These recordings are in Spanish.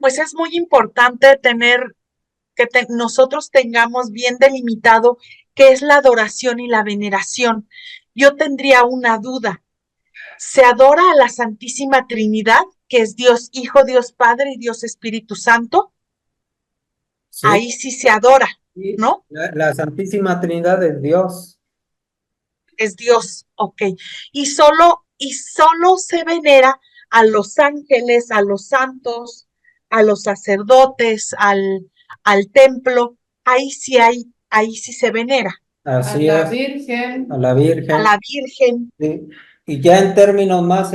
pues es muy importante tener nosotros tengamos bien delimitado qué es la adoración y la veneración. Yo tendría una duda. ¿Se adora a la Santísima Trinidad, que es Dios Hijo, Dios Padre y Dios Espíritu Santo? Sí, Ahí sí se adora, y ¿no? la Santísima Trinidad es Dios. Es Dios, ok. Y solo se venera a los ángeles, a los santos, a los sacerdotes, al templo. Ahí sí se venera. Así es. A la A Virgen. la Virgen, Sí. Y ya en términos más,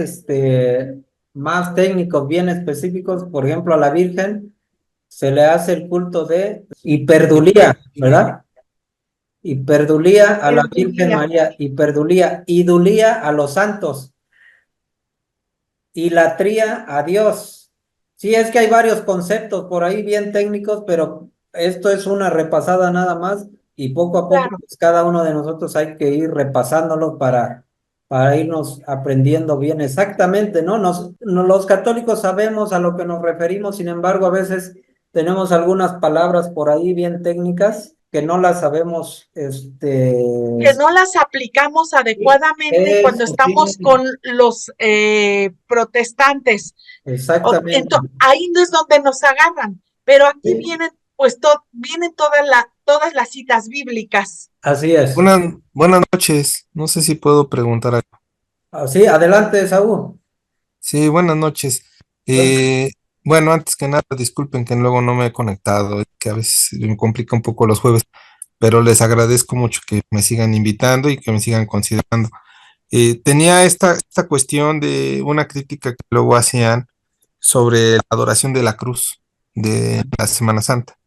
más técnicos, bien específicos, por ejemplo, a la Virgen se le hace el culto de hiperdulía, ¿verdad? Hiperdulía a la Virgen Perdulía. María, hiperdulía, idulía a los santos, ilatría a Dios. Sí, es que hay varios conceptos por ahí bien técnicos, pero esto es una repasada nada más y poco a poco Claro. pues, cada uno de nosotros hay que ir repasándolos para irnos aprendiendo bien exactamente, ¿no? Los católicos sabemos a lo que nos referimos, sin embargo, a veces tenemos algunas palabras por ahí bien técnicas que no las sabemos, Que no las aplicamos adecuadamente cuando eso estamos sí, con los protestantes. exactamente. Ahí no es donde nos agarran, pero aquí Sí, vienen, pues, vienen todas las citas bíblicas. así es. Buenas noches. No sé si puedo preguntar algo. Así, adelante, Saúl. Sí, buenas noches. Bueno, Eh, bueno, antes que nada, disculpen que luego no me he conectado, que a veces me complica un poco los jueves, pero les agradezco mucho que me sigan invitando y que me sigan considerando. Tenía esta cuestión de una crítica que luego hacían sobre la adoración de la cruz de la Semana Santa,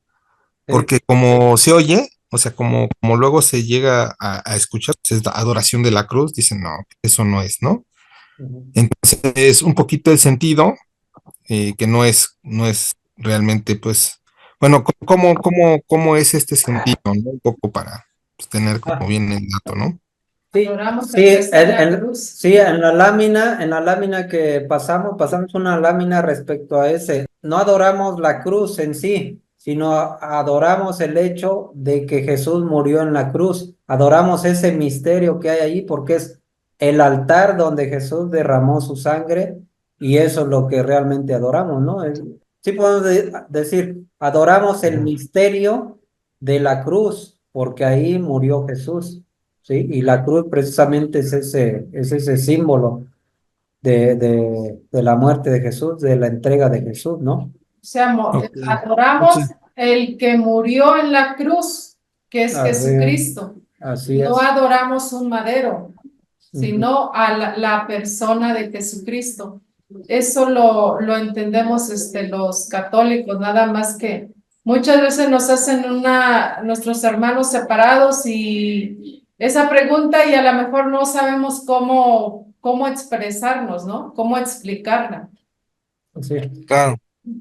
sí, porque como se oye, o sea, como luego se llega a escuchar, pues es la adoración de la cruz, dicen, no, eso no es, ¿no? ujú, Entonces, un poquito el sentido, que no es realmente, pues, bueno, ¿cómo es este sentido, ¿no? Un poco para pues, tener como ah, bien el dato, ¿no? sí, sí, sí, en la lámina que pasamos una lámina respecto a ese. No adoramos la cruz en sí, sino adoramos el hecho de que Jesús murió en la cruz. Adoramos ese misterio que hay ahí porque es el altar donde Jesús derramó su sangre y eso es lo que realmente adoramos, ¿no? Sí podemos decir, adoramos el misterio de la cruz porque ahí murió Jesús. ¿Sí? Y la cruz precisamente es ese símbolo de la muerte de Jesús, de la entrega de Jesús, ¿no? Sea, Ok. adoramos Entonces, el que murió en la cruz, que es Así, Jesucristo. así No es. adoramos un madero, Ujú. sino a la persona de Jesucristo. Eso lo entendemos los católicos, nada más que muchas veces nos hacen nuestros hermanos separados y esa pregunta y a lo mejor no sabemos cómo expresarnos, ¿no? Cómo explicarla. Sí. claro,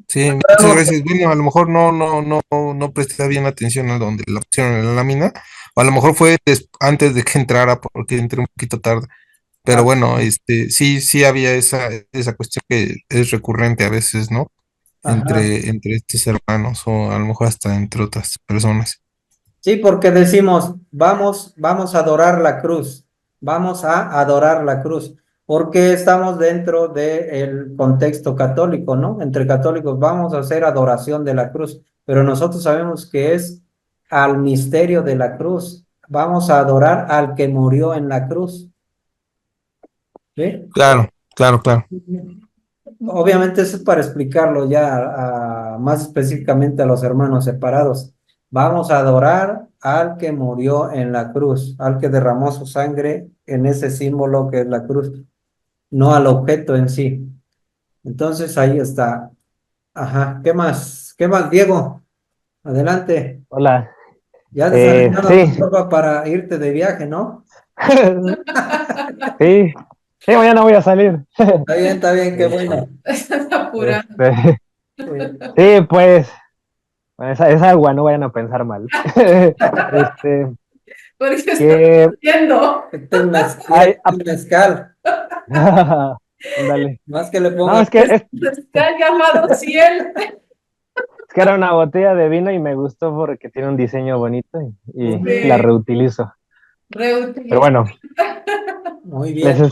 sí, muchas gracias. Bueno, a lo mejor no presté bien atención a donde la pusieron en la lámina, o a lo mejor fue antes de que entrara, porque entré un poquito tarde. Pero Ah, bueno, sí había esa cuestión que es recurrente a veces, ¿no? ajá. Entre estos hermanos, o a lo mejor hasta entre otras personas. Sí, porque decimos, vamos a adorar la cruz, vamos a adorar la cruz, porque estamos dentro del contexto católico, ¿no? Entre católicos vamos a hacer adoración de la cruz, pero nosotros sabemos que es al misterio de la cruz, vamos a adorar al que murió en la cruz, ¿sí? Claro, claro, claro. Obviamente eso es para explicarlo ya más específicamente a los hermanos separados. Vamos a adorar al que murió en la cruz, al que derramó su sangre en ese símbolo que es la cruz, no al objeto en sí. Entonces ahí está. Ajá, ¿qué más? ¿Qué más, Diego? Adelante. Hola, Ya desarrollado tu sí, ropa para irte de viaje, ¿no? sí, sí, mañana voy a salir. Está bien, qué Este, bueno. Apurando. Sí. sí, pues, es agua, no vayan a pensar mal. Este, Porque estoy que viendo. Este es hay, este es mezcal. ándale. Más que le No, ponga es que Está llamado cielo. busqué era una botella de vino y me gustó porque tiene un diseño bonito y Sí. la reutilizo. Pero Reutiliza. bueno, Muy les bien.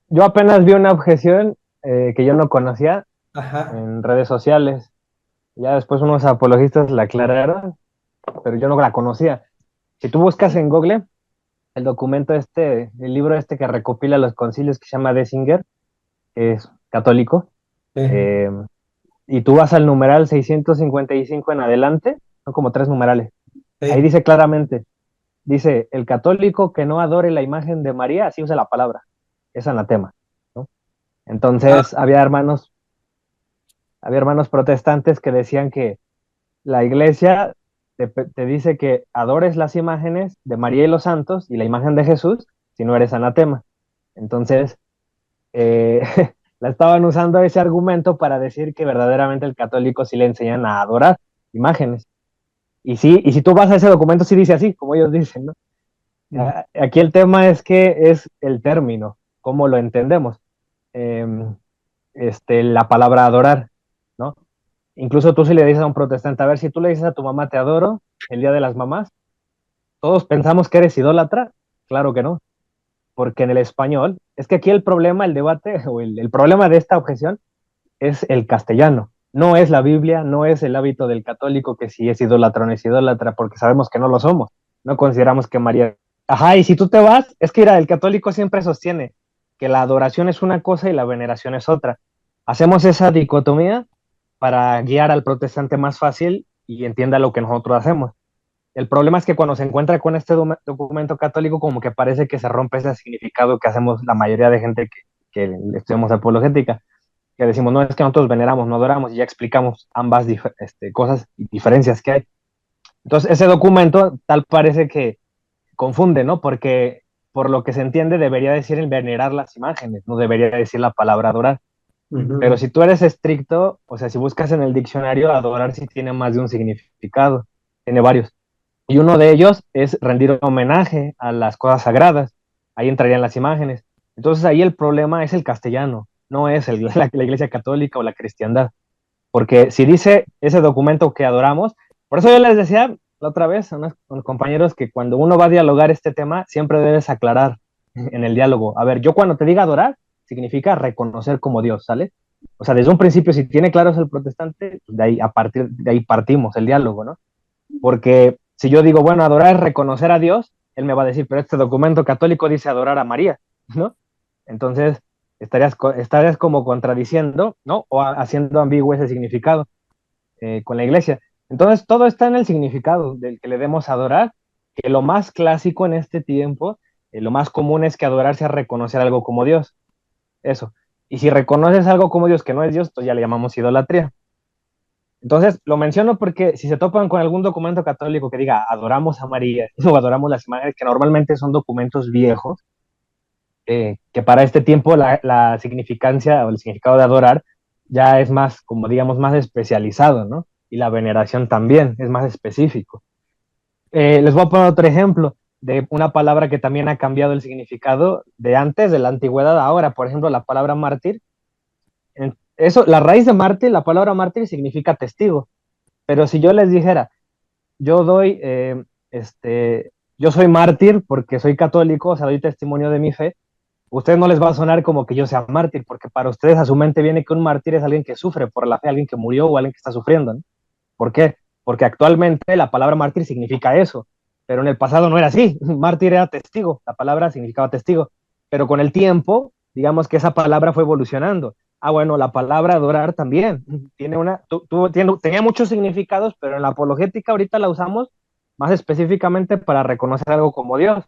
yo apenas vi una objeción que yo no conocía Ajá. en redes sociales. Ya después unos apologistas la aclararon, pero yo no la conocía. Si tú buscas en Google el documento el libro que recopila los concilios que se llama Dessinger, que es católico, Sí, eh, y tú vas al numeral 655 en adelante, son como 3 numerales. Ahí sí. dice claramente, dice, el católico que no adore la imagen de María, así usa la palabra, es anatema, ¿no? Ah, Entonces había hermanos protestantes que decían que la iglesia te dice que adores las imágenes de María y los santos y la imagen de Jesús si no eres anatema. Entonces, eh, la estaban usando ese argumento para decir que verdaderamente el católico sí le enseñan a adorar imágenes. Y sí, y si tú vas a ese documento, sí dice así, como ellos dicen, ¿no? mm, Aquí el tema es que es el término, cómo lo entendemos. Eh, la palabra adorar, ¿no? Incluso tú si le dices a un protestante, a ver, si tú le dices a tu mamá te adoro el día de las mamás, todos pensamos que eres idólatra. Claro que no, porque en el español, es que aquí el problema, el debate o el problema de esta objeción es el castellano. No es la Biblia, no es el hábito del católico que si es idólatra o no es idólatra, porque sabemos que no lo somos. No consideramos que María... Ajá, y si tú te vas, es que mira, el católico siempre sostiene que la adoración es una cosa y la veneración es otra. Hacemos esa dicotomía para guiar al protestante más fácil y entienda lo que nosotros hacemos. El problema es que cuando se encuentra con este documento católico, como que parece que se rompe ese significado que hacemos la mayoría de gente que estudiamos apologética, que decimos, no, es que nosotros veneramos, no adoramos, y ya explicamos ambas cosas y diferencias que hay. Entonces, ese documento tal parece que confunde, ¿no? Porque por lo que se entiende debería decir el venerar las imágenes, no debería decir la palabra adorar. Pero ujú. si tú eres estricto, o sea, si buscas en el diccionario, adorar sí tiene más de un significado, tiene varios. Y uno de ellos es rendir homenaje a las cosas sagradas. Ahí entrarían las imágenes. Entonces ahí el problema es el castellano, no es la iglesia católica o la cristiandad. Porque si dice ese documento que adoramos, por eso yo les decía la otra vez a unos compañeros que cuando uno va a dialogar este tema, siempre debes aclarar en el diálogo. A ver, yo cuando te diga adorar, significa reconocer como Dios, ¿sale? O sea, desde un principio, si tiene claro el protestante, de ahí, a partir de ahí partimos el diálogo, ¿no? Porque si yo digo, bueno, adorar es reconocer a Dios, él me va a decir, pero este documento católico dice adorar a María, ¿no? Entonces, estarías como contradiciendo, ¿no? O haciendo ambiguo ese significado con la iglesia. Entonces, todo está en el significado del que le demos a adorar, que lo más clásico en este tiempo, lo más común es que adorar sea reconocer algo como Dios, eso. Y si reconoces algo como Dios que no es Dios, pues ya le llamamos idolatría. Entonces, lo menciono porque si se topan con algún documento católico que diga adoramos a María o adoramos las imágenes, que normalmente son documentos viejos, que para este tiempo la significancia o el significado de adorar ya es más, como digamos, más especializado, ¿no? Y la veneración también es más específico. Les voy a poner otro ejemplo de una palabra que también ha cambiado el significado de antes, de la antigüedad a ahora. Por ejemplo, la palabra mártir. Eso, la raíz de mártir, la palabra mártir significa testigo. Pero si yo les dijera, yo doy, yo soy mártir porque soy católico, o sea, doy testimonio de mi fe, a ustedes no les va a sonar como que yo sea mártir, porque para ustedes a su mente viene que un mártir es alguien que sufre por la fe, alguien que murió o alguien que está sufriendo, ¿no? ¿Por qué? Porque actualmente la palabra mártir significa eso, pero en el pasado no era así. Mártir era testigo, la palabra significaba testigo, pero con el tiempo, digamos que esa palabra fue evolucionando. Ah, bueno, la palabra adorar también tiene tenía muchos significados, pero en la apologética ahorita la usamos más específicamente para reconocer algo como Dios.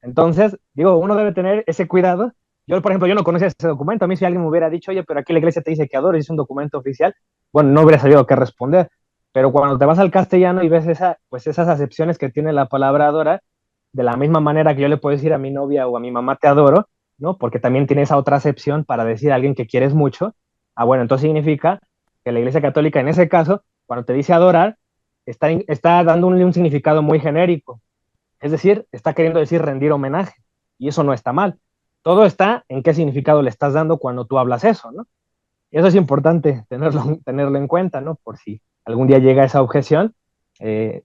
Entonces, digo, uno debe tener ese cuidado. Yo, por ejemplo, yo no conocía ese documento. A mí si alguien me hubiera dicho, oye, pero aquí la iglesia te dice que adores, es un documento oficial, bueno, no hubiera sabido qué responder. Pero cuando te vas al castellano y ves pues esas acepciones que tiene la palabra adorar, de la misma manera que yo le puedo decir a mi novia o a mi mamá te adoro, ¿no? Porque también tiene esa otra acepción para decir a alguien que quieres mucho. Ah, bueno, entonces significa que la iglesia católica en ese caso, cuando te dice adorar, está dando un significado muy genérico. Es decir, está queriendo decir rendir homenaje. Y eso no está mal. Todo está en qué significado le estás dando cuando tú hablas eso, ¿no? Y eso es importante tenerlo en cuenta, ¿no? Por si algún día llega esa objeción,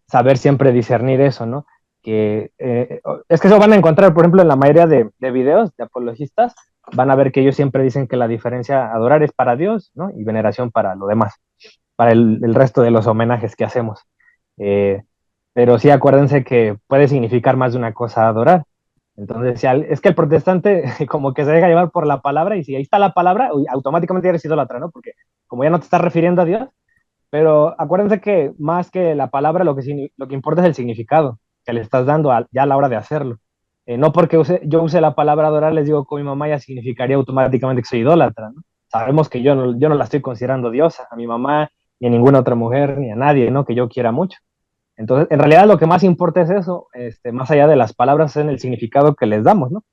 saber siempre discernir eso, ¿no? Que es que eso van a encontrar, por ejemplo, en la mayoría de videos de apologistas, van a ver que ellos siempre dicen que la diferencia adorar es para Dios, ¿no? Y veneración para lo demás, para el resto de los homenajes que hacemos. Eh, pero sí acuérdense que puede significar más de una cosa adorar. Entonces, es que el protestante como que se deja llevar por la palabra y si ahí está la palabra, automáticamente eres idólatra, ¿no? Porque como ya no te estás refiriendo a Dios, pero acuérdense que más que la palabra, lo que importa es el significado que le estás dando ya a la hora de hacerlo. No porque yo use la palabra adorar, les digo con mi mamá ya significaría automáticamente que soy idólatra, ¿no? Sabemos que yo no la estoy considerando diosa, a mi mamá, ni a ninguna otra mujer, ni a nadie, ¿no? Que yo quiera mucho. Entonces, en realidad lo que más importa es eso, más allá de las palabras, es en el significado que les damos, ¿no?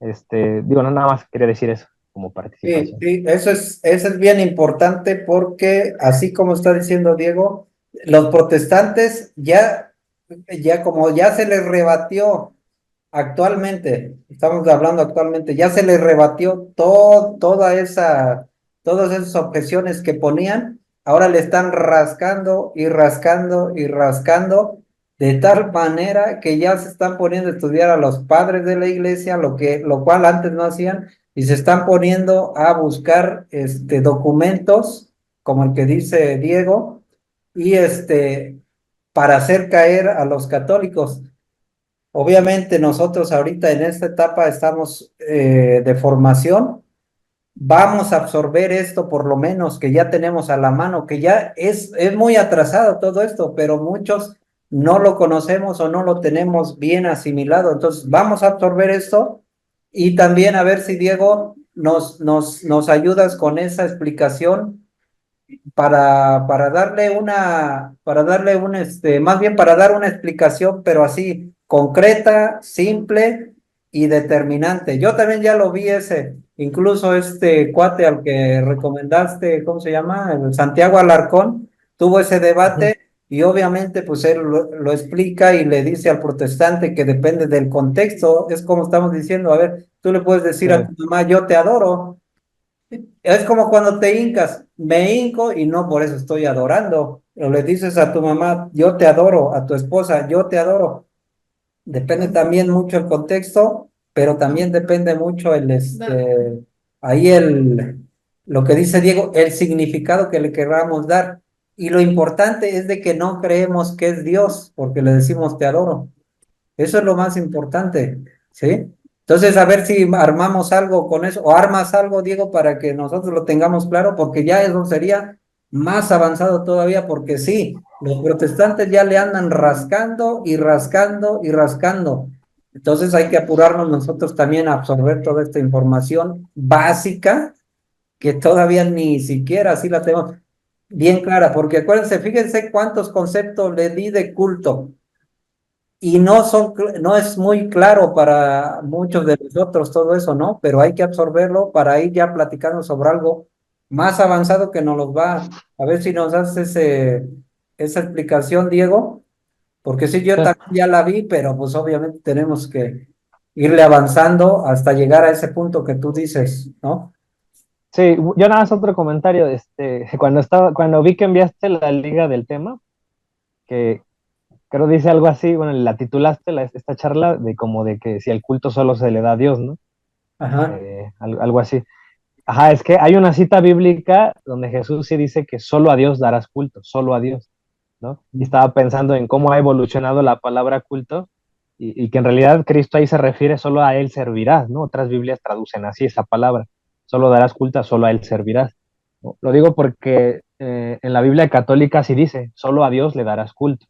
Digo, no, nada más quería decir eso como Sí, participación. sí, eso es bien importante porque así como está diciendo Diego, los protestantes ya como ya se les rebatió actualmente, estamos hablando actualmente, ya se les rebatió todas esas objeciones que ponían, ahora le están rascando y rascando y rascando, de tal manera que ya se están poniendo a estudiar a los padres de la iglesia, lo cual antes no hacían, y se están poniendo a buscar documentos, como el que dice Diego, y para hacer caer a los católicos. Obviamente nosotros ahorita en esta etapa estamos de formación, vamos a absorber esto por lo menos que ya tenemos a la mano, que ya es muy atrasado todo esto, pero muchos no lo conocemos o no lo tenemos bien asimilado. Entonces vamos a absorber esto y también a ver si Diego nos ayudas con esa explicación para darle más bien para dar una explicación, pero así concreta, simple y determinante. Yo también ya lo vi incluso este cuate al que recomendaste, ¿cómo se llama? El Santiago Alarcón, tuvo ese Ujú. debate y obviamente pues él lo explica y le dice al protestante que depende del contexto, es como estamos diciendo, a ver, tú le puedes decir a Sí, tu mamá, yo te adoro. Es como cuando te hincas, me hinco y no por eso estoy adorando. O le dices a tu mamá, yo te adoro, a tu esposa, yo te adoro. Depende también mucho el contexto, pero también depende mucho ahí lo que dice Diego, el significado que le queramos dar. Y lo importante es de que no creemos que es Dios, porque le decimos te adoro. Eso es lo más importante, ¿sí? Entonces, a ver si armamos algo con eso, o armas algo, Diego, para que nosotros lo tengamos claro, porque ya eso sería más avanzado todavía, porque sí, los protestantes ya le andan rascando y rascando y rascando. Entonces hay que apurarnos nosotros también a absorber toda esta información básica que todavía ni siquiera así la tenemos bien clara, porque acuérdense, fíjense cuántos conceptos le di de culto y no es muy claro para muchos de nosotros todo eso, ¿no? Pero hay que absorberlo para ir ya platicando sobre algo más avanzado que nos los va. A ver si nos hace esa explicación, Diego, porque sí, yo sí. también ya la vi, pero pues obviamente tenemos que irle avanzando hasta llegar a ese punto que tú dices, ¿no? Sí, yo nada más otro comentario, cuando vi que enviaste la liga del tema, que creo dice algo así, bueno, la titulaste esta charla de como de que si el culto solo se le da a Dios, ¿no? Ajá. Algo así. Ajá, es que hay una cita bíblica donde Jesús sí dice que solo a Dios darás culto, solo a Dios, ¿no? Y estaba pensando en cómo ha evolucionado la palabra culto y que en realidad Cristo ahí se refiere solo a Él servirás, ¿no? Otras Biblias traducen así esa palabra, solo darás culto, solo a Él servirás, ¿no? Lo digo porque en la Biblia católica sí dice, solo a Dios le darás culto,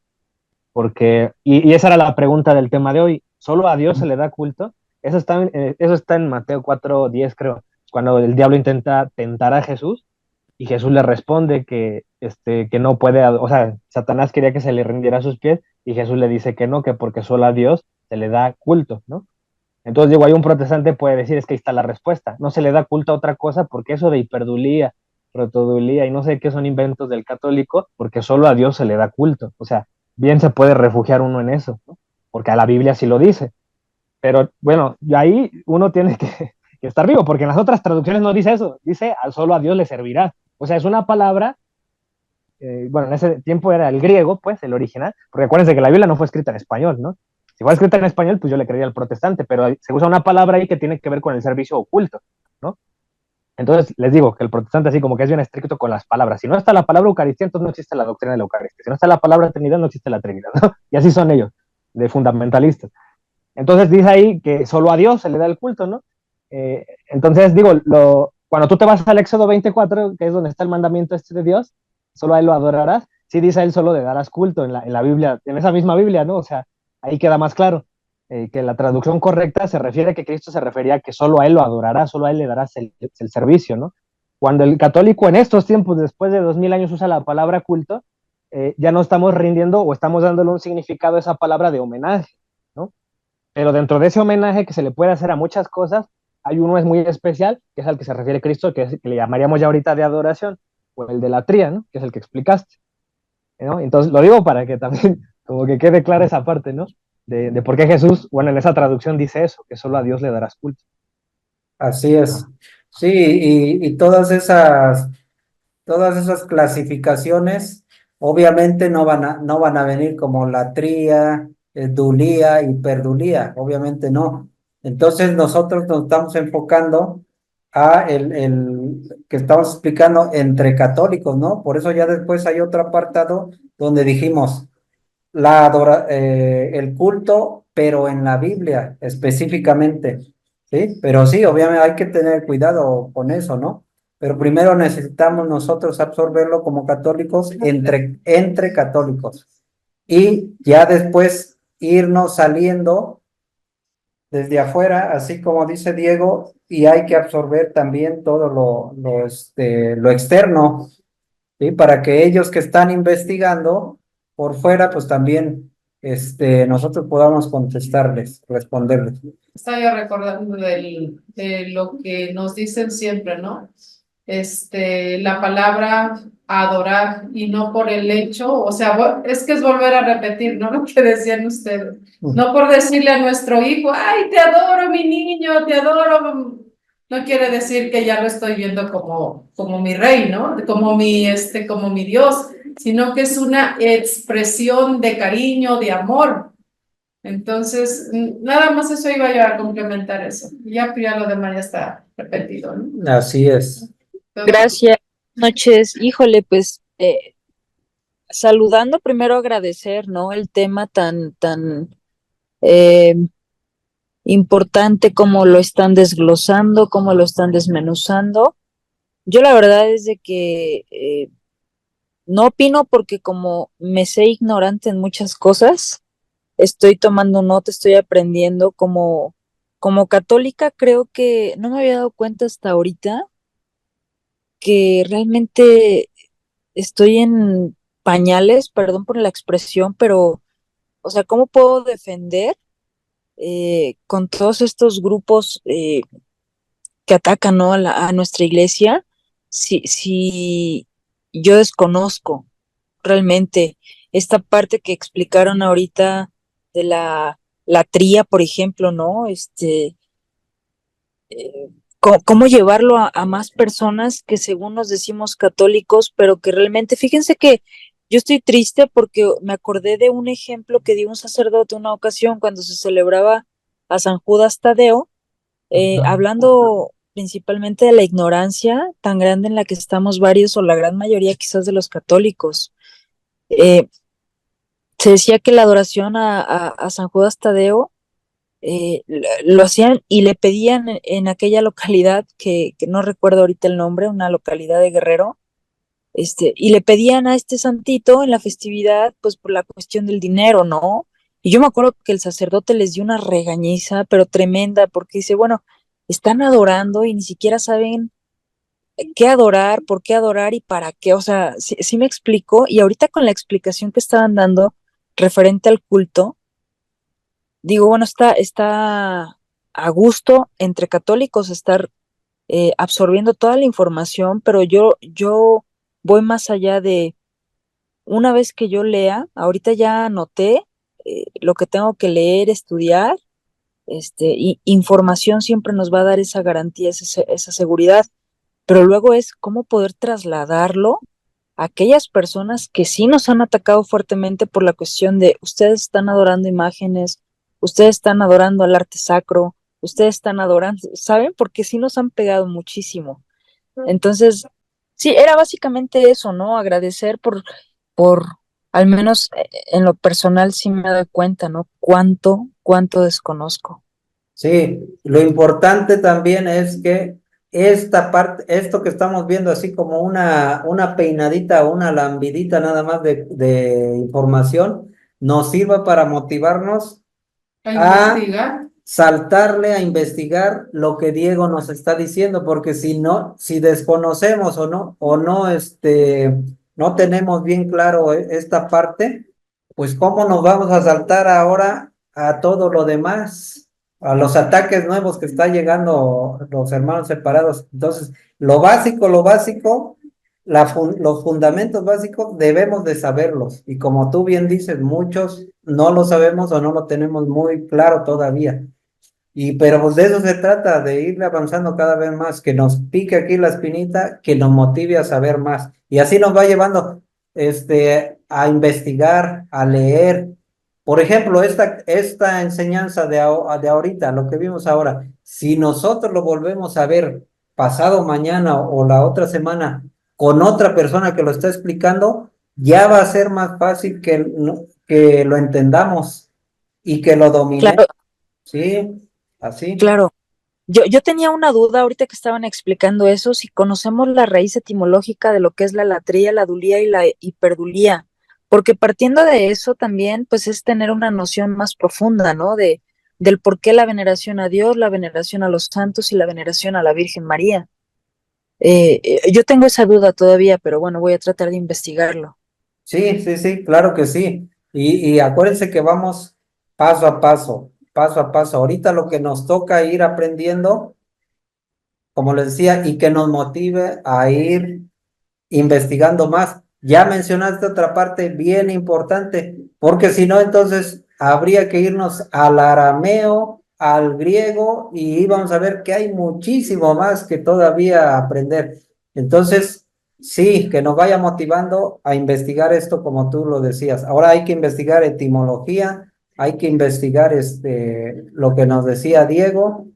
y esa era la pregunta del tema de hoy, ¿solo a Dios se le da culto? Eso está en Mateo 4:10, creo, cuando el diablo intenta tentar a Jesús y Jesús le responde que no puede, o sea, Satanás quería que se le rindiera a sus pies y Jesús le dice que no, que porque solo a Dios se le da culto, ¿no? Entonces digo, hay un protestante puede decir, es que ahí está la respuesta, no se le da culto a otra cosa porque eso de hiperdulía, protodulía y no sé qué son inventos del católico, porque solo a Dios se le da culto, o sea, bien se puede refugiar uno en eso, ¿no? Porque a la Biblia sí lo dice, pero bueno, y ahí uno tiene que estar vivo, porque en las otras traducciones no dice eso, dice solo a Dios le servirá, o sea, es una palabra bueno, en ese tiempo era el griego, pues, el original, porque acuérdense que la Biblia no fue escrita en español, ¿no? Si fue escrita en español, pues yo le creería al protestante, pero se usa una palabra ahí que tiene que ver con el servicio oculto, ¿no? Entonces, les digo que el protestante así como que es bien estricto con las palabras. Si no está la palabra Eucaristía, entonces no existe la doctrina de la Eucaristía. Si no está la palabra Trinidad, no existe la Trinidad, ¿no? Y así son ellos, de fundamentalistas. Entonces dice ahí que solo a Dios se le da el culto, ¿no? Entonces digo, cuando tú te vas al Éxodo 24, que es donde está el mandamiento este de Dios, solo a él lo adorarás, sí dice él solo de darás culto en la Biblia, en esa misma Biblia, ¿no? O sea, ahí queda más claro que la traducción correcta se refiere a que Cristo se refería a que solo a él lo adorarás, solo a él le darás el servicio, ¿no? Cuando el católico en estos tiempos, después de 2000 años, usa la palabra culto, ya no estamos rindiendo o estamos dándole un significado a esa palabra de homenaje, ¿no? Pero dentro de ese homenaje que se le puede hacer a muchas cosas, hay uno es muy especial, que es al que se refiere Cristo, que le llamaríamos ya ahorita de adoración, o el de la tría, ¿no? Que es el que explicaste, ¿no? Entonces lo digo para que también como que quede clara esa parte, ¿no? De por qué Jesús, bueno, en esa traducción dice eso, que solo a Dios le darás culto. Así es. Ajá. Sí, y todas esas clasificaciones obviamente no van a venir como latría, dulía, hiperdulía, obviamente no. Entonces nosotros nos estamos enfocando a el que estamos explicando entre católicos, ¿no? Por eso ya después hay otro apartado donde dijimos el culto, pero en la Biblia específicamente, ¿sí? Pero sí, obviamente hay que tener cuidado con eso, ¿no? Pero primero necesitamos nosotros absorberlo como católicos entre católicos y ya después irnos saliendo desde afuera, así como dice Diego, y hay que absorber también todo lo externo, ¿sí? Para que ellos que están investigando por fuera, pues también nosotros podamos contestarles, responderles. Estaba yo recordando de lo que nos dicen siempre, ¿no? La palabra adorar y no por el hecho, o sea, es que es volver a repetir, ¿no? Lo que decían ustedes. No por decirle a nuestro hijo, ay, te adoro, mi niño, te adoro. No quiere decir que ya lo estoy viendo como mi rey, ¿no? Como mi Dios, sino que es una expresión de cariño, de amor. Entonces, nada más eso iba yo a complementar eso. Ya lo demás ya está repetido, ¿no? Así es. Gracias, noches. Híjole, pues saludando primero agradecer, ¿no? El tema tan eh, importante como lo están desglosando, como lo están desmenuzando. Yo la verdad es de que no opino porque como me sé ignorante en muchas cosas, estoy tomando nota, estoy aprendiendo como católica, creo que no me había dado cuenta hasta ahorita que realmente estoy en pañales, perdón por la expresión, pero, o sea, ¿cómo puedo defender con todos estos grupos que atacan, ¿no? a nuestra iglesia si yo desconozco realmente esta parte que explicaron ahorita de la tría, por ejemplo, ¿no? Cómo llevarlo a más personas que según nos decimos católicos, pero que realmente, fíjense que yo estoy triste porque me acordé de un ejemplo que dio un sacerdote una ocasión cuando se celebraba a San Judas Tadeo, hablando principalmente de la ignorancia tan grande en la que estamos varios o la gran mayoría quizás de los católicos. Eh, Se decía que la adoración a San Judas Tadeo lo hacían y le pedían en aquella localidad que no recuerdo ahorita el nombre, una localidad de Guerrero, y le pedían a este santito en la festividad, pues por la cuestión del dinero, ¿no? Y yo me acuerdo que el sacerdote les dio una regañiza, pero tremenda, porque dice, bueno, están adorando y ni siquiera saben qué adorar, por qué adorar y para qué, o sea, sí me explico, y ahorita con la explicación que estaban dando referente al culto, digo, bueno, está a gusto entre católicos estar absorbiendo toda la información, pero yo voy más allá de una vez que yo lea, ahorita ya anoté lo que tengo que leer, estudiar, y información siempre nos va a dar esa garantía, esa seguridad, pero luego es cómo poder trasladarlo aquellas personas que sí nos han atacado fuertemente por la cuestión de ustedes están adorando imágenes, ustedes están adorando al arte sacro, ustedes están adorando, ¿saben? Porque sí nos han pegado muchísimo. Entonces, sí, era básicamente eso, ¿no? Agradecer por, al menos en lo personal sí me doy cuenta, ¿no? Cuánto desconozco. Sí, lo importante también es que esta parte, esto que estamos viendo así como una peinadita o una lambidita nada más de información, nos sirva para motivarnos A a investigar. saltarle a investigar lo que Diego nos está diciendo, porque si no, si desconocemos o no, no tenemos bien claro esta parte, pues cómo nos vamos a saltar ahora a todo lo demás, a los ataques nuevos que está llegando los hermanos separados. Entonces, lo básico, los fundamentos básicos debemos de saberlos, y como tú bien dices, muchos no lo sabemos o no lo tenemos muy claro todavía. Pero pues de eso se trata, de ir avanzando cada vez más, que nos pique aquí la espinita, que nos motive a saber más. Y así nos va llevando a investigar, a leer. Por ejemplo, esta enseñanza de ahorita, lo que vimos ahora, si nosotros lo volvemos a ver pasado mañana o la otra semana con otra persona que lo está explicando, ya va a ser más fácil que lo entendamos y que lo dominemos. Claro, Sí, así. claro. Yo tenía una duda ahorita que estaban explicando eso, si conocemos la raíz etimológica de lo que es la latría, la dulía y la hiperdulía, porque partiendo de eso también, pues es tener una noción más profunda, ¿no? Del por qué la veneración a Dios, la veneración a los santos y la veneración a la Virgen María. Yo tengo esa duda todavía, pero bueno, voy a tratar de investigarlo. Sí, sí, sí, claro que sí. Y acuérdense que vamos paso a paso, paso a paso. Ahorita lo que nos toca ir aprendiendo, como les decía, y que nos motive a ir investigando más. Ya mencionaste otra parte bien importante, porque si no, entonces habría que irnos al arameo, al griego, y íbamos a ver que hay muchísimo más que todavía aprender. Entonces, sí, que nos vaya motivando a investigar esto como tú lo decías. Ahora hay que investigar etimología, hay que investigar lo que nos decía Diego,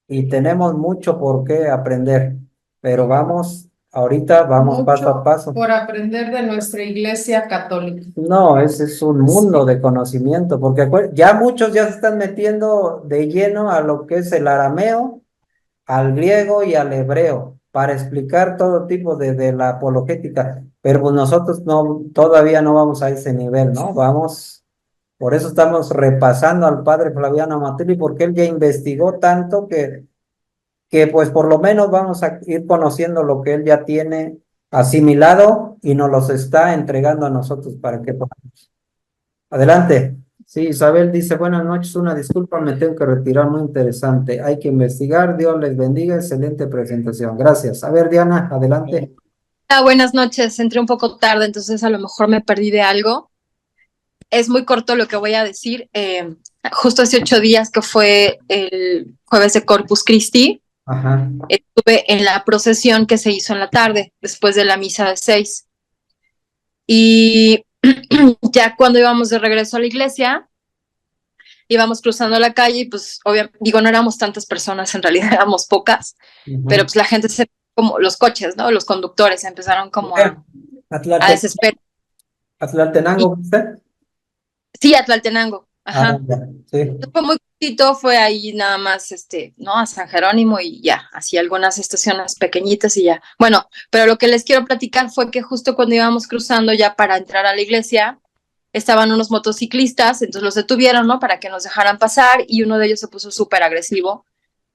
y tenemos mucho por qué aprender, pero ahorita vamos paso a Mucho paso. por aprender de nuestra iglesia católica. No, ese es un mundo de conocimiento, porque ya muchos ya se están metiendo de lleno a lo que es el arameo, al griego y al hebreo, para explicar todo tipo de la apologética, pero pues nosotros no, todavía no vamos a ese nivel, ¿no? Por eso estamos repasando al padre Flaviano Amatelli, porque él ya investigó tanto que pues por lo menos vamos a ir conociendo lo que él ya tiene asimilado y nos los está entregando a nosotros para que podamos. Adelante. Sí, Isabel dice, buenas noches, una disculpa, me tengo que retirar, muy interesante. Hay que investigar, Dios les bendiga, excelente presentación. Gracias. A ver, Diana, adelante. Buenas noches, entré un poco tarde, entonces a lo mejor me perdí de algo. Es muy corto lo que voy a decir. Justo hace 8 días, que fue el jueves de Corpus Christi, Ajá. estuve en la procesión que se hizo en la tarde, después de la misa de 6. Y ya cuando íbamos de regreso a la iglesia, íbamos cruzando la calle y pues, digo, no éramos tantas personas, en realidad éramos pocas, pero pues la gente como los coches, ¿no? Los conductores empezaron como a desesperar. ¿Atlaltenango usted? Sí, a Tlaltenango, ajá. Sí. Fue muy cortito, fue ahí nada más, ¿no? A San Jerónimo y ya, así algunas estaciones pequeñitas y ya. Bueno, pero lo que les quiero platicar fue que justo cuando íbamos cruzando ya para entrar a la iglesia, estaban unos motociclistas, entonces los detuvieron, ¿no? Para que nos dejaran pasar, y uno de ellos se puso súper agresivo.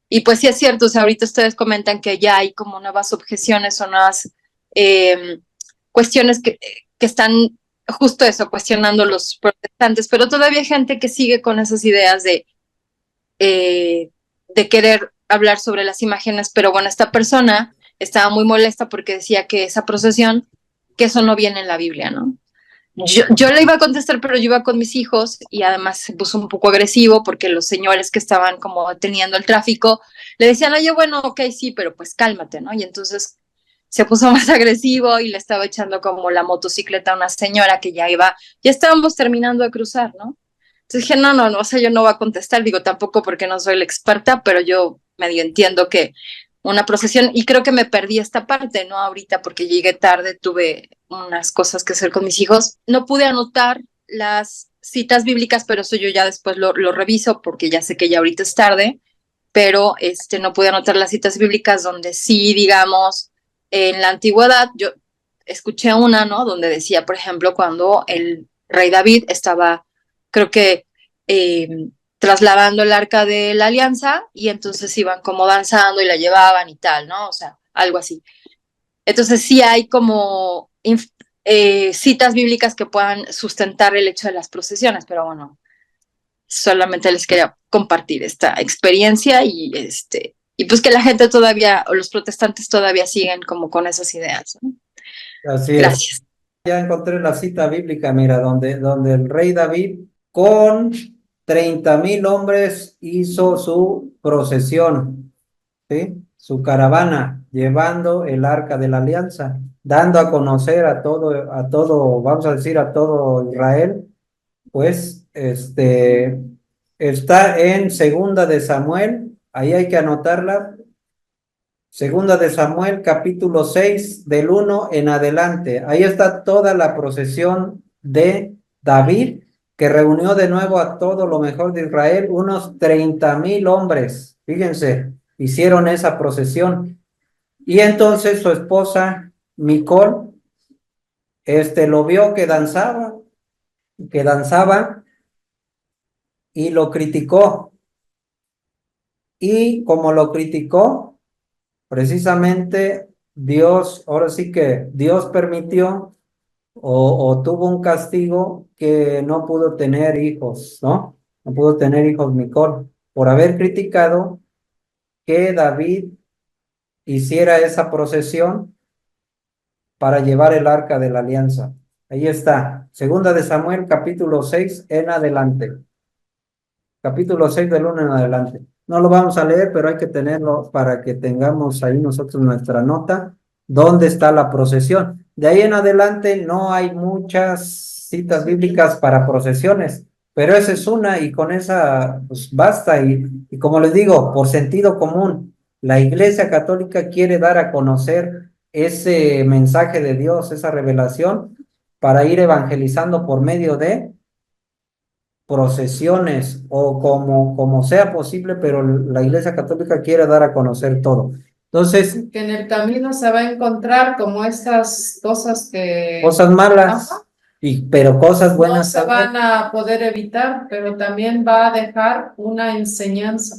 Y pues sí es cierto, o sea, ahorita ustedes comentan que ya hay como nuevas objeciones o nuevas cuestiones que están justo eso, cuestionando los protestantes, pero todavía hay gente que sigue con esas ideas de querer hablar sobre las imágenes, pero bueno, esta persona estaba muy molesta porque decía que esa procesión, que eso no viene en la Biblia, ¿no? Yo le iba a contestar, pero yo iba con mis hijos y además se puso un poco agresivo porque los señores que estaban como teniendo el tráfico le decían, oye, bueno, ok, sí, pero pues cálmate, ¿no? Y entonces se puso más agresivo y le estaba echando como la motocicleta a una señora que ya estábamos terminando de cruzar, ¿no? Entonces dije, no, o sea, yo no voy a contestar, digo, tampoco porque no soy la experta, pero yo medio entiendo que una procesión, y creo que me perdí esta parte, ¿no? Ahorita porque llegué tarde, tuve unas cosas que hacer con mis hijos, no pude anotar las citas bíblicas, pero eso yo ya después lo reviso porque ya sé que ya ahorita es tarde, pero no pude anotar las citas bíblicas donde sí, digamos, en la antigüedad, yo escuché una, ¿no? Donde decía, por ejemplo, cuando el rey David estaba, creo que, trasladando el arca de la alianza y entonces iban como danzando y la llevaban y tal, ¿no? O sea, algo así. Entonces sí hay como citas bíblicas que puedan sustentar el hecho de las procesiones, pero bueno, solamente les quería compartir esta experiencia y pues que la gente todavía, o los protestantes todavía siguen como con esas ideas, ¿no? Así es. Gracias. Ya encontré la cita bíblica, mira, donde el rey David con 30,000 hombres hizo su procesión, ¿sí? Su caravana, llevando el arca de la alianza, dando a conocer a todo, vamos a decir, a todo Israel, pues, está en Segunda de Samuel, ahí hay que anotarla, Segunda de Samuel, capítulo 6, del 1 en adelante. Ahí está toda la procesión de David, que reunió de nuevo a todo lo mejor de Israel, unos 30,000 hombres. Fíjense, hicieron esa procesión. Y entonces su esposa, Micol, lo vio que danzaba y lo criticó. Y como lo criticó, precisamente Dios, ahora sí que Dios permitió o tuvo un castigo que no pudo tener hijos, ¿no? No pudo tener hijos Micol, por haber criticado que David hiciera esa procesión para llevar el arca de la alianza. Ahí está, Segunda de Samuel, capítulo 6 en adelante. Capítulo 6 del 1 en adelante. No lo vamos a leer, pero hay que tenerlo para que tengamos ahí nosotros nuestra nota, dónde está la procesión. De ahí en adelante no hay muchas citas bíblicas para procesiones, pero esa es una y con esa pues basta. Y como les digo, por sentido común, la Iglesia Católica quiere dar a conocer ese mensaje de Dios, esa revelación, para ir evangelizando por medio de procesiones o como sea posible, pero la Iglesia Católica quiere dar a conocer todo. Entonces, Que en el camino se va a encontrar como estas cosas que cosas malas, Ajá. pero cosas no buenas se también. van a poder evitar, pero también va a dejar una enseñanza.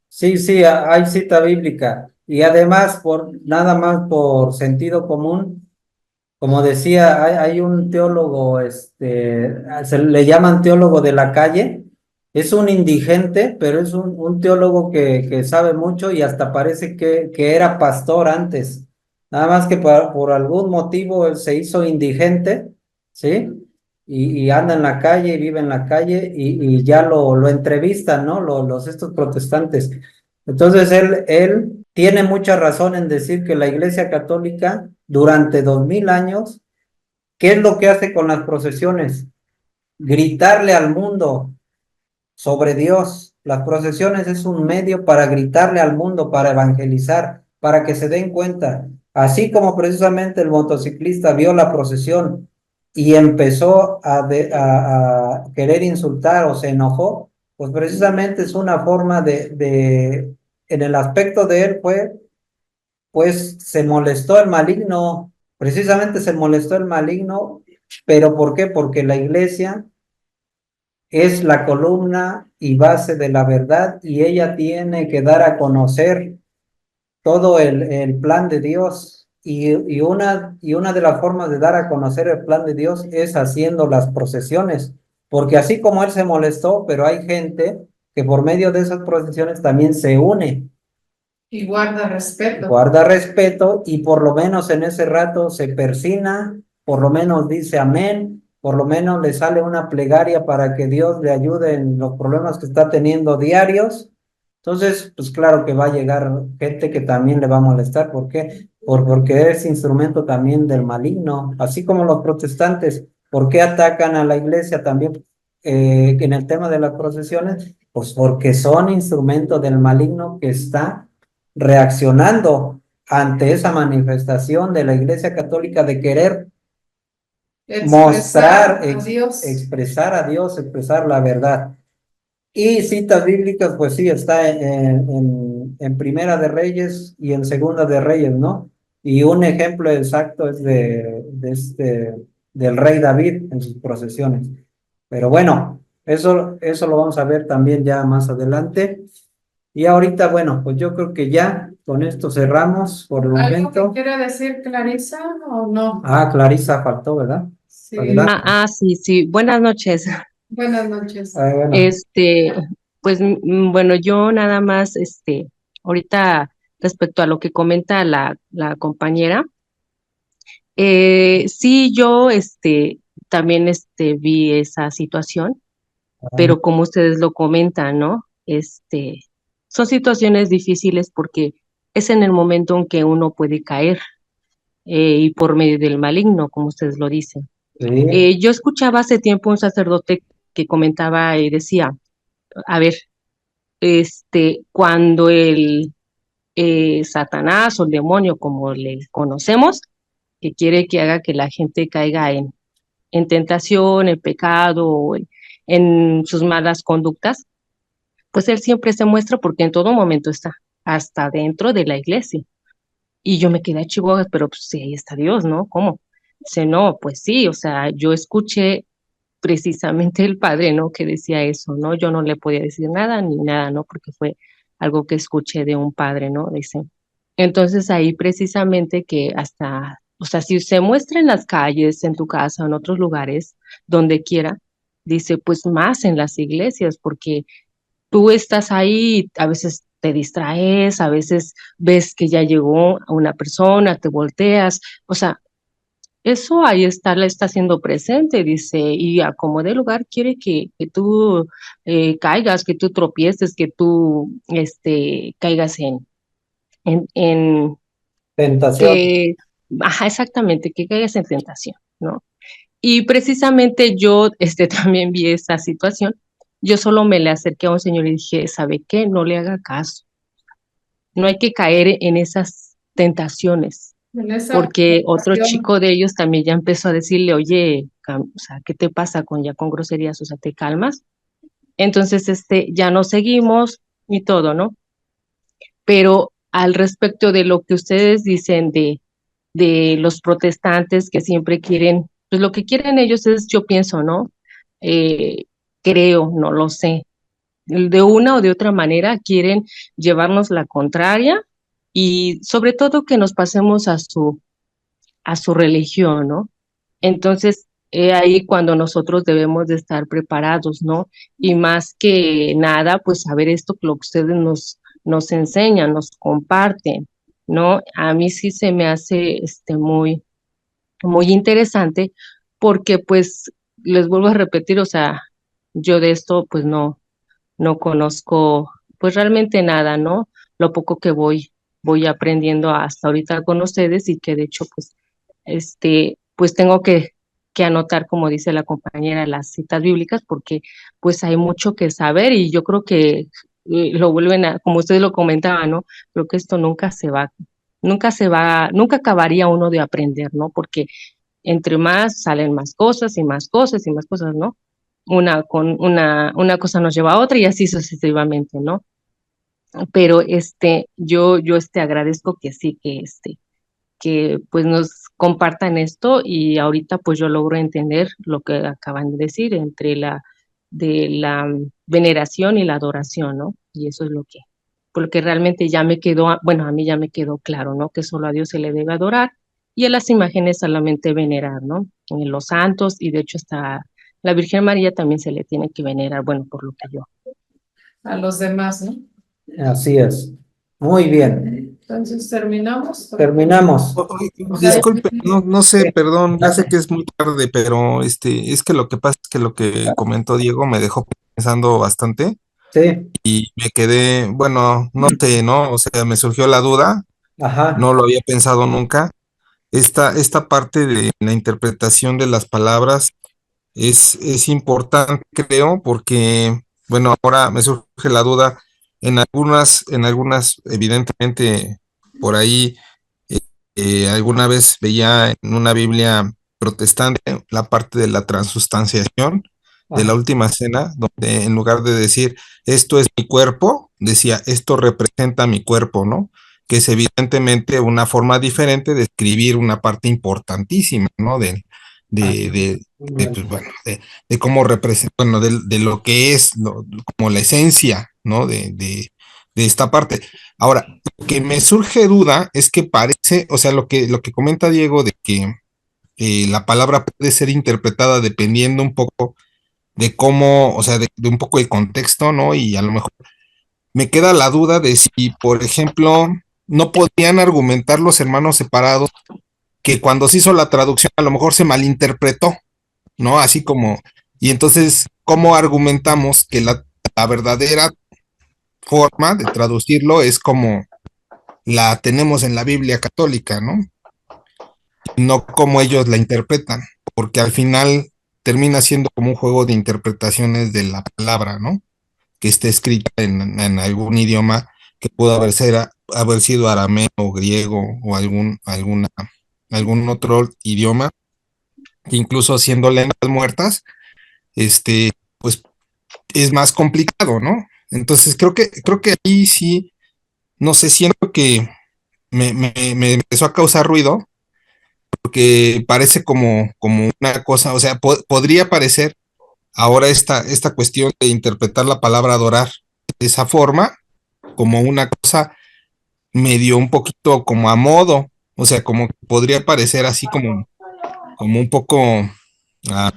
Sí, hay cita bíblica. Y además, nada más por sentido común, como decía, hay un teólogo, se le llaman teólogo de la calle, es un indigente, pero es un teólogo que sabe mucho y hasta parece que era pastor antes. Nada más que por algún motivo él se hizo indigente, ¿sí? Y anda en la calle, y vive en la calle y ya lo entrevistan, ¿no? Estos protestantes. Entonces él tiene mucha razón en decir que la Iglesia Católica durante 2000 años, ¿qué es lo que hace con las procesiones? Gritarle al mundo sobre Dios. Las procesiones es un medio para gritarle al mundo, para evangelizar, para que se den cuenta. Así como precisamente el motociclista vio la procesión y empezó a querer insultar o se enojó, pues precisamente es una forma en el aspecto de él fue, pues se molestó el maligno, precisamente se molestó el maligno, pero ¿por qué? Porque la iglesia es la columna y base de la verdad y ella tiene que dar a conocer todo el plan de Dios y una de las formas de dar a conocer el plan de Dios es haciendo las procesiones, porque así como él se molestó, pero hay gente que por medio de esas procesiones también se une. Y guarda respeto. Guarda respeto y por lo menos en ese rato se persina, por lo menos dice amén, por lo menos le sale una plegaria para que Dios le ayude en los problemas que está teniendo diarios. Entonces, pues claro que va a llegar gente que también le va a molestar. ¿Por qué? porque es instrumento también del maligno, así como los protestantes. ¿Por qué atacan a la iglesia también en el tema de las procesiones? Pues porque son instrumentos del maligno que está reaccionando ante esa manifestación de la Iglesia Católica de querer mostrar, Expresar a Dios. expresar a Dios, expresar la verdad. Y citas bíblicas, pues sí, está en Primera de Reyes y en Segunda de Reyes, ¿no? Y un ejemplo exacto es del rey David en sus procesiones. Pero bueno, eso lo vamos a ver también ya más adelante. Y ahorita, bueno, pues yo creo que ya con esto cerramos por el ¿Algo que momento. quiera decir Clarisa o no? Ah, Clarisa faltó, ¿verdad? Sí. Adelante. Sí, sí. Buenas noches. Buenas noches. Bueno, Este, pues bueno, yo nada más, ahorita respecto a lo que comenta la compañera, sí, yo, también, vi esa situación, pero como ustedes lo comentan, ¿no? Son situaciones difíciles porque es en el momento en que uno puede caer, y por medio del maligno, como ustedes lo dicen. sí, Yo escuchaba hace tiempo un sacerdote que comentaba y decía, a ver, cuando el Satanás o el demonio, como le conocemos, que quiere que haga que la gente caiga en tentación, en pecado, o en sus malas conductas, pues él siempre se muestra porque en todo momento está, hasta dentro de la iglesia. Y yo me quedé chihuahua, pero pues sí, ahí está Dios, ¿no? ¿Cómo? Dice, no, pues sí, o sea, yo escuché precisamente el padre, ¿no? Que decía eso, ¿no? Yo no le podía decir nada ni nada, ¿no? Porque fue algo que escuché de un padre, ¿no? Dice. Entonces ahí precisamente que hasta, o sea, si se muestra en las calles, en tu casa, en otros lugares, donde quiera, dice, pues más en las iglesias, porque tú estás ahí, a veces te distraes, a veces ves que ya llegó una persona, te volteas, o sea, eso ahí está, la está haciendo presente, dice, y a como de lugar quiere que tú caigas, que tú tropieces, que tú caigas en tentación. que, ajá, exactamente, que caigas en tentación, ¿no? Y precisamente yo también vi esa situación. Yo solo me le acerqué a un señor y dije, ¿sabe qué? No le haga caso. No hay que caer en esas tentaciones, En esa porque otro ocasión, chico de ellos también ya empezó a decirle, oye, o sea, ¿qué te pasa con groserías? O sea, ¿te calmas? Entonces, ya nos seguimos y todo, ¿no? Pero al respecto de lo que ustedes dicen de los protestantes que siempre quieren, pues lo que quieren ellos es, yo pienso, ¿no? Eh, creo, no lo sé, de una o de otra manera quieren llevarnos la contraria y sobre todo que nos pasemos a su religión, ¿no? Entonces, ahí cuando nosotros debemos de estar preparados, ¿no? Y más que nada, pues saber esto que lo que ustedes nos enseñan, nos comparten, ¿no? A mí sí se me hace muy, muy interesante porque pues les vuelvo a repetir, o sea, yo de esto pues no conozco pues realmente nada, ¿no? Lo poco que voy aprendiendo hasta ahorita con ustedes y que de hecho pues pues tengo que anotar, como dice la compañera, las citas bíblicas porque pues hay mucho que saber y yo creo que lo vuelven a, como ustedes lo comentaban, ¿no? Creo que esto nunca acabaría uno de aprender, ¿no? Porque entre más salen más cosas y más cosas y más cosas, ¿no? Una cosa nos lleva a otra y así sucesivamente, ¿no? Pero yo agradezco que sí, que pues nos compartan esto y ahorita pues yo logro entender lo que acaban de decir entre de la veneración y la adoración, ¿no? Y eso es porque realmente ya me quedó, bueno, a mí ya me quedó claro, ¿no? Que solo a Dios se le debe adorar y a las imágenes solamente venerar, ¿no? En los santos y de hecho hasta la Virgen María también se le tiene que venerar, bueno, por lo que yo. a los demás, ¿no? Así es. Muy bien. Entonces, ¿terminamos? Terminamos. Disculpe, no sé, perdón, ya sé que es muy tarde, pero es que lo que pasa es que lo que comentó Diego me dejó pensando bastante Sí, y me quedé, bueno, no sé, ¿no? O sea, me surgió la duda Ajá, no lo había pensado nunca. Esta parte de la interpretación de las palabras es importante, creo, porque, bueno, ahora me surge la duda, evidentemente, por ahí, alguna vez veía en una Biblia protestante la parte de la transustanciación de la ajá, última cena, donde en lugar de decir, esto es mi cuerpo, decía, esto representa mi cuerpo, ¿no? Que es evidentemente una forma diferente de escribir una parte importantísima, ¿no? ajá, De, de, muy pues, bien. bueno, de cómo representa, bueno, de lo que es, como la esencia, ¿no? De esta parte. Ahora, lo que me surge duda es que parece, o sea, lo que comenta Diego de que la palabra puede ser interpretada dependiendo un poco de cómo, o sea, de un poco el contexto, ¿no? Y a lo mejor me queda la duda de si, por ejemplo, no podían argumentar los hermanos separados que cuando se hizo la traducción a lo mejor se malinterpretó, ¿no? Así como, y entonces, ¿cómo argumentamos que la verdadera forma de traducirlo es como la tenemos en la Biblia católica, ¿no? No como ellos la interpretan, porque al final termina siendo como un juego de interpretaciones de la palabra, ¿no? Que esté escrita en algún idioma que pudo haber sido arameo o griego o algún otro idioma, que incluso siendo lenguas muertas, pues es más complicado, ¿no? Entonces creo que ahí sí, no sé, siento que me empezó a causar ruido porque parece como una cosa, o sea, podría parecer ahora esta cuestión de interpretar la palabra adorar de esa forma como una cosa medio un poquito como a modo, o sea, como que podría parecer así como un poco ah,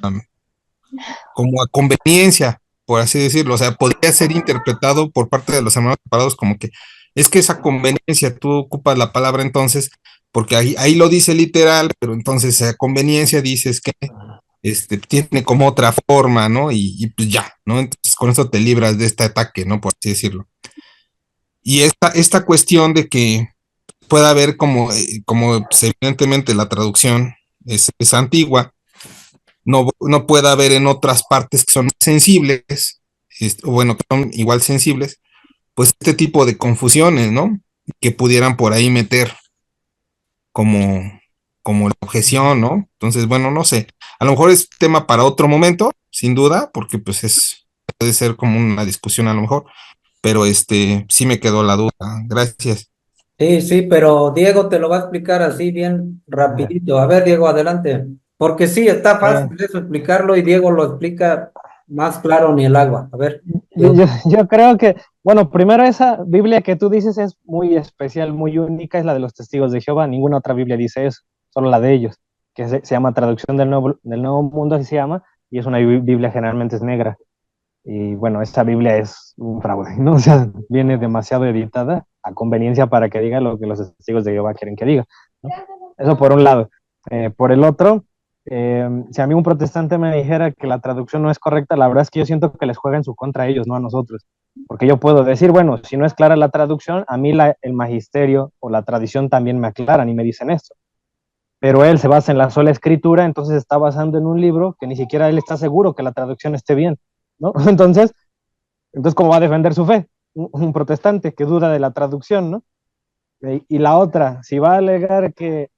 como a conveniencia, por así decirlo, o sea, podría ser interpretado por parte de los hermanos separados como que es que esa conveniencia, tú ocupas la palabra entonces, porque ahí lo dice literal, pero entonces esa conveniencia dices que tiene como otra forma, ¿no? Y pues ya, ¿no? Entonces con eso te libras de este ataque, ¿no? Por así decirlo. Y esta cuestión de que pueda haber como pues, evidentemente la traducción es antigua, no puede haber en otras partes que son sensibles, o bueno, que son igual sensibles, pues este tipo de confusiones, ¿no? Que pudieran por ahí meter como, como la objeción, ¿no? Entonces, bueno, no sé. A lo mejor es tema para otro momento, sin duda, porque pues puede ser como una discusión a lo mejor, pero sí me quedó la duda. Gracias. Sí, sí, pero Diego te lo va a explicar así bien rapidito. A ver, Diego, adelante. Porque sí, está Eh, fácil eso explicarlo y Diego lo explica más claro ni el agua. A ver, yo, Diego. yo, yo creo que, bueno, primero esa Biblia que tú dices es muy especial, muy única, es la de los Testigos de Jehová. Ninguna otra Biblia dice eso, solo la de ellos, que se llama Traducción del Nuevo Mundo, así se llama, y es una Biblia generalmente es negra. Y bueno, esta Biblia es un fraude, ¿no? O sea, viene demasiado editada a conveniencia para que diga lo que los testigos de Jehová quieren que diga, ¿no? Eso por un lado. Por el otro, si a mí un protestante me dijera que la traducción no es correcta, la verdad es que yo siento que les juega en su contra a ellos, no a nosotros. Porque yo puedo decir, bueno, si no es clara la traducción, a mí el magisterio o la tradición también me aclaran y me dicen esto. Pero él se basa en la sola escritura, entonces está basando en un libro que ni siquiera él está seguro que la traducción esté bien, ¿no? Entonces, ¿cómo va a defender su fe? Un protestante que duda de la traducción, ¿no? Y la otra, si va a alegar que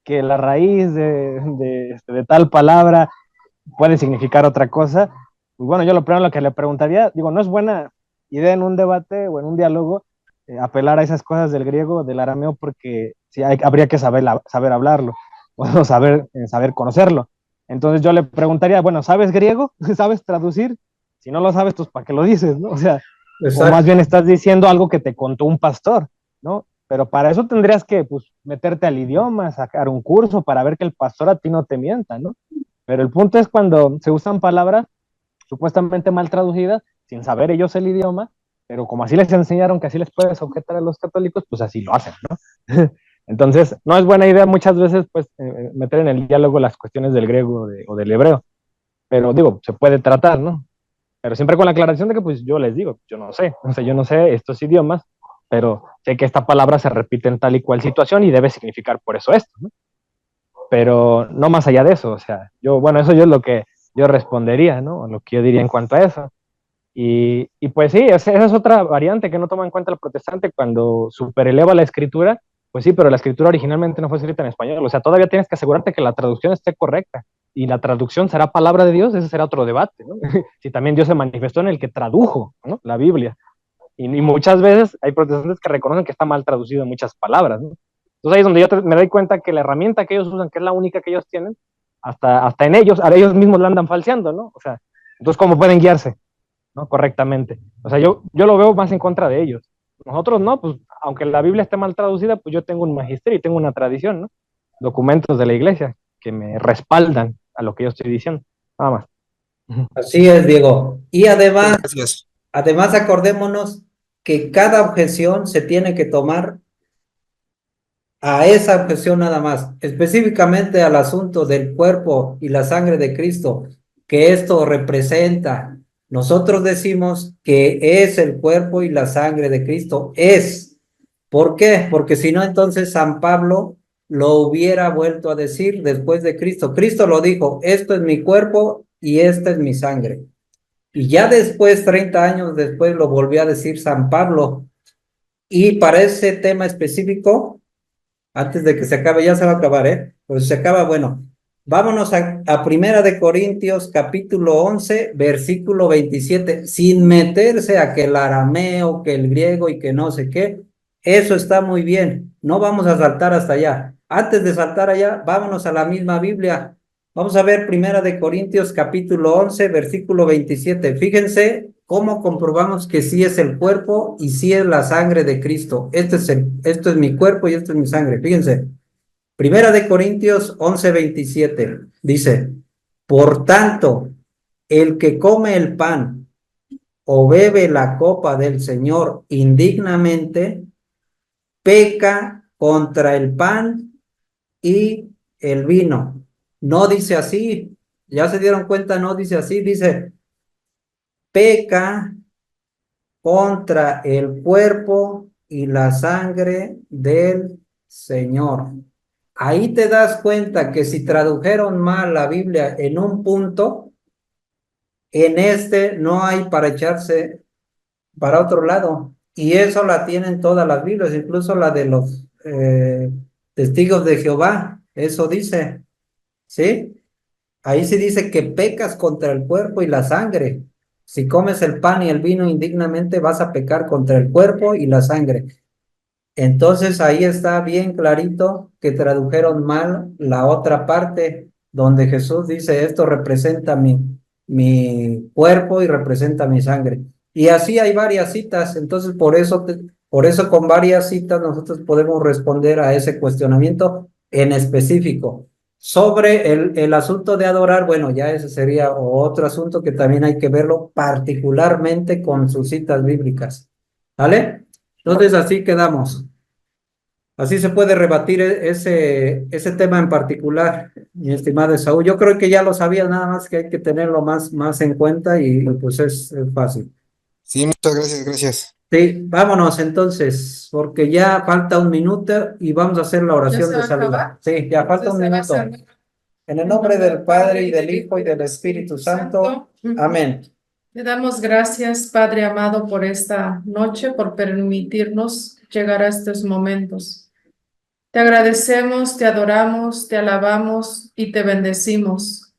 la raíz de tal palabra puede significar otra cosa, pues bueno, yo lo primero lo que le preguntaría, digo, no es buena idea en un debate o en un diálogo apelar a esas cosas del griego, del arameo, porque sí habría que saber hablarlo, o saber conocerlo. Entonces yo le preguntaría, bueno, ¿sabes griego? ¿Sabes traducir? Si no lo sabes, pues ¿para qué lo dices, no? O sea, o más Exacto. bien estás diciendo algo que te contó un pastor, ¿no? Pero para eso tendrías que, pues, meterte al idioma, sacar un curso para ver que el pastor a ti no te mienta, ¿no? Pero el punto es cuando se usan palabras supuestamente mal traducidas, sin saber ellos el idioma, pero como así les enseñaron que así les puedes objetar a los católicos, pues así lo hacen, ¿no? Entonces, no es buena idea muchas veces, pues, meter en el diálogo las cuestiones del griego o del hebreo, pero digo, se puede tratar, ¿no? Pero siempre con la aclaración de que, pues, yo les digo, yo no sé, o sea, yo no sé estos idiomas, pero sé que esta palabra se repite en tal y cual situación y debe significar por eso esto, ¿no? Pero no más allá de eso, o sea, eso yo es lo que yo respondería, ¿no? Lo que yo diría en cuanto a eso. Y pues sí, esa es otra variante que no toma en cuenta el protestante cuando supereleva la escritura. Pues sí, pero la escritura originalmente no fue escrita en español, o sea, todavía tienes que asegurarte que la traducción esté correcta, y la traducción será palabra de Dios, ese será otro debate, ¿no? Si también Dios se manifestó en el que tradujo, ¿no?, la Biblia, y muchas veces hay protestantes que reconocen que está mal traducido en muchas palabras, ¿no? Entonces ahí es donde yo me doy cuenta que la herramienta que ellos usan, que es la única que ellos tienen, hasta en ellos, a ellos mismos la andan falseando, ¿no? O sea, entonces, ¿cómo pueden guiarse, ¿no?, correctamente? O sea, yo lo veo más en contra de ellos. Nosotros no, pues aunque la Biblia esté mal traducida, pues yo tengo un magisterio y tengo una tradición, ¿no? Documentos de la iglesia que me respaldan a lo que yo estoy diciendo, nada más. Así es, Diego. Y Gracias. además acordémonos que cada objeción se tiene que tomar a esa objeción nada más, específicamente al asunto del cuerpo y la sangre de Cristo, que esto representa. Nosotros decimos que es el cuerpo y la sangre de Cristo. Es. ¿Por qué? Porque si no, entonces San Pablo lo hubiera vuelto a decir después de Cristo. Cristo lo dijo, esto es mi cuerpo y esta es mi sangre. Y ya después, 30 años después, lo volvió a decir San Pablo. Y para ese tema específico, antes de que se acabe, ya se va a acabar, pues se acaba, bueno, vámonos a Primera de Corintios, capítulo 11, versículo 27, sin meterse a que el arameo, que el griego y que no sé qué, eso está muy bien, no vamos a saltar hasta allá. Antes de saltar allá, vámonos a la misma Biblia. Vamos a ver Primera de Corintios, capítulo 11, versículo 27. Fíjense cómo comprobamos que sí es el cuerpo y sí es la sangre de Cristo. Esto es mi cuerpo y esto es mi sangre. Fíjense, Primera de Corintios 11, 27, dice, por tanto, el que come el pan o bebe la copa del Señor indignamente, peca contra el pan y el vino. No dice así, ya se dieron cuenta, no dice así, dice, peca contra el cuerpo y la sangre del Señor. Ahí te das cuenta que si tradujeron mal la Biblia en un punto, en este no hay para echarse para otro lado. Y eso la tienen todas las Biblias, incluso la de los testigos de Jehová. Eso dice, ¿sí? Ahí se dice que pecas contra el cuerpo y la sangre. Si comes el pan y el vino indignamente, vas a pecar contra el cuerpo y la sangre. Entonces ahí está bien clarito que tradujeron mal la otra parte donde Jesús dice, esto representa mi cuerpo y representa mi sangre. Y así hay varias citas, entonces por eso con varias citas nosotros podemos responder a ese cuestionamiento en específico. Sobre el asunto de adorar, bueno, ya ese sería otro asunto que también hay que verlo particularmente con sus citas bíblicas. ¿Vale? Entonces así quedamos. Así se puede rebatir ese tema en particular, mi estimado Esaú. Yo creo que ya lo sabías, nada más que hay que tenerlo más en cuenta y pues es fácil. Sí, muchas gracias, gracias. Sí, vámonos entonces, porque ya falta un minuto y vamos a hacer la oración de salida. Sí, ya falta un minuto. En el nombre del Padre y del Hijo y del Espíritu Santo. Amén. Le damos gracias, Padre amado, por esta noche, por permitirnos llegar a estos momentos. Te agradecemos, te adoramos, te alabamos y te bendecimos.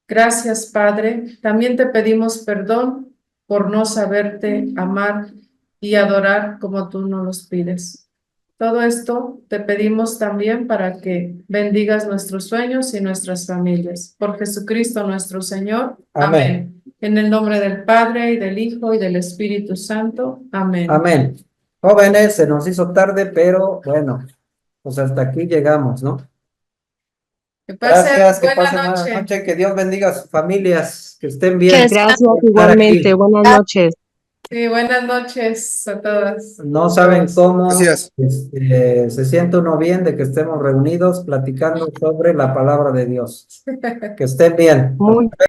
Gracias, Padre. También te pedimos perdón por no saberte amar y adorar como tú nos los pides. Todo esto te pedimos también para que bendigas nuestros sueños y nuestras familias. Por Jesucristo nuestro Señor. Amén. En el nombre del Padre, y del Hijo, y del Espíritu Santo. Amén. Amén. Jóvenes, se nos hizo tarde, pero bueno, pues hasta aquí llegamos, ¿no? Que pase Gracias, que buena pasen buena noche. noche, que Dios bendiga a sus familias, que estén bien. Gracias igualmente. Buenas noches. Sí, buenas noches a todas. No saben cómo Gracias. se siente uno bien de que estemos reunidos platicando sobre la palabra de Dios. Que estén bien. Muy